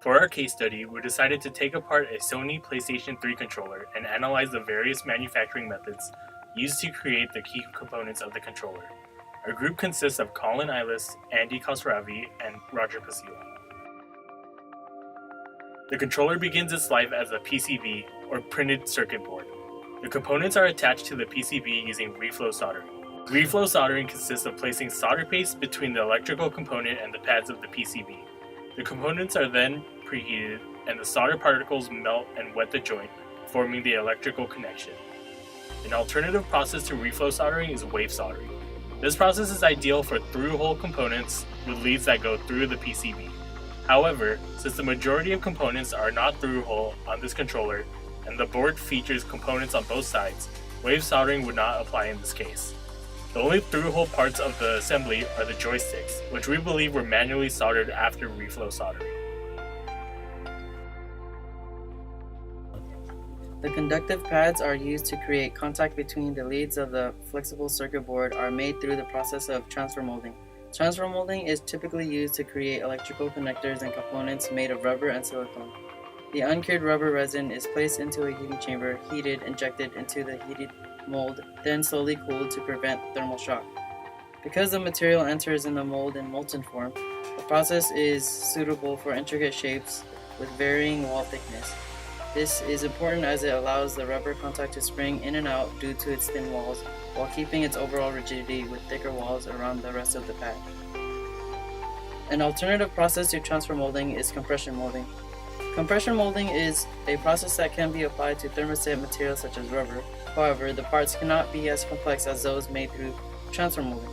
For our case study, we decided to take apart a Sony PlayStation 3 controller and analyze the various manufacturing methods used to create the key components of the controller. Our group consists of Colin Ilas, Andisheh Khosravi, and Roger Pacilan. The controller begins its life as a PCB, or printed circuit board. The components are attached to the PCB using reflow soldering. Reflow soldering consists of placing solder paste between the electrical component and the pads of the PCB. The components are then preheated, and the solder particles melt and wet the joint, forming the electrical connection. An alternative process to reflow soldering is wave soldering. This process is ideal for through-hole components with leads that go through the PCB. However, since the majority of components are not through-hole on this controller, and the board features components on both sides, wave soldering would not apply in this case. The only through-hole parts of the assembly are the joysticks, which we believe were manually soldered after reflow soldering. The conductive pads are used to create contact between the leads of the flexible circuit board are made through the process of transfer molding. Transfer molding is typically used to create electrical connectors and components made of rubber and silicone. The uncured rubber resin is placed into a heating chamber, heated, injected into the heated mold, then slowly cooled to prevent thermal shock. Because the material enters in the mold in molten form, the process is suitable for intricate shapes with varying wall thickness. This is important as it allows the rubber contact to spring in and out due to its thin walls, while keeping its overall rigidity with thicker walls around the rest of the pad. An alternative process to transfer molding is compression molding. Compression molding is a process that can be applied to thermoset materials such as rubber. However, the parts cannot be as complex as those made through transfer molding.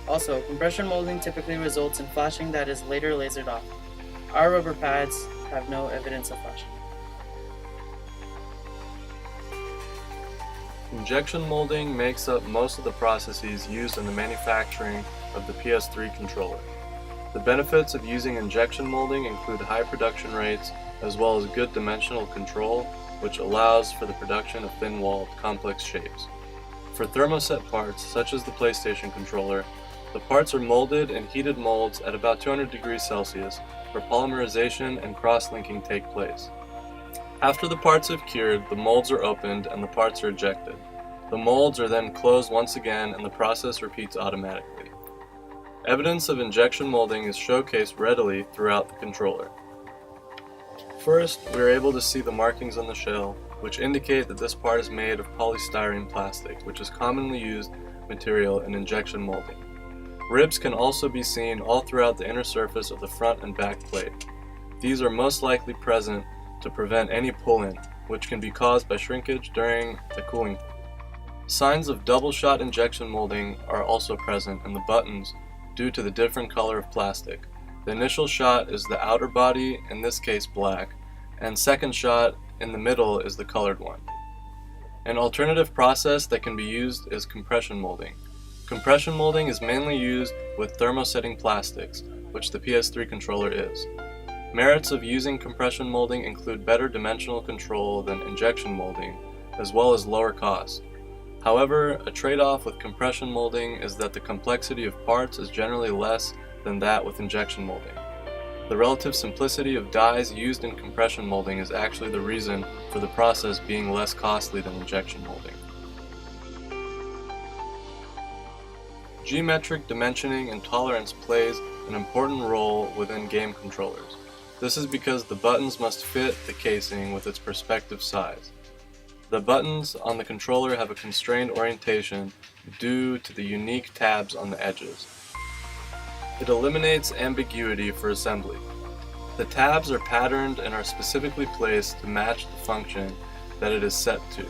Also, compression molding typically results in flashing that is later lasered off. Our rubber pads have no evidence of flashing. Injection molding makes up most of the processes used in the manufacturing of the PS3 controller. The benefits of using injection molding include high production rates as well as good dimensional control, which allows for the production of thin-walled, complex shapes. For thermoset parts, such as the PlayStation controller, the parts are molded in heated molds at about 200 degrees Celsius, where polymerization and cross-linking take place. After the parts have cured, the molds are opened and the parts are ejected. The molds are then closed once again and the process repeats automatically. Evidence of injection molding is showcased readily throughout the controller. First, we are able to see the markings on the shell, which indicate that this part is made of polystyrene plastic, which is commonly used material in injection molding. Ribs can also be seen all throughout the inner surface of the front and back plate. These are most likely present to prevent any pull-in, which can be caused by shrinkage during the cooling. Signs of double-shot injection molding are also present in the buttons due to the different color of plastic. The initial shot is the outer body, in this case black, and second shot in the middle is the colored one. An alternative process that can be used is compression molding. Compression molding is mainly used with thermosetting plastics, which the PS3 controller is. Merits of using compression molding include better dimensional control than injection molding, as well as lower cost. However, a trade-off with compression molding is that the complexity of parts is generally less than that with injection molding. The relative simplicity of dies used in compression molding is actually the reason for the process being less costly than injection molding. Geometric dimensioning and tolerance plays an important role within game controllers. This is because the buttons must fit the casing with its respective size. The buttons on the controller have a constrained orientation due to the unique tabs on the edges. It eliminates ambiguity for assembly. The tabs are patterned and are specifically placed to match the function that it is set to.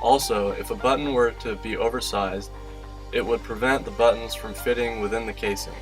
Also, if a button were to be oversized, it would prevent the buttons from fitting within the casing.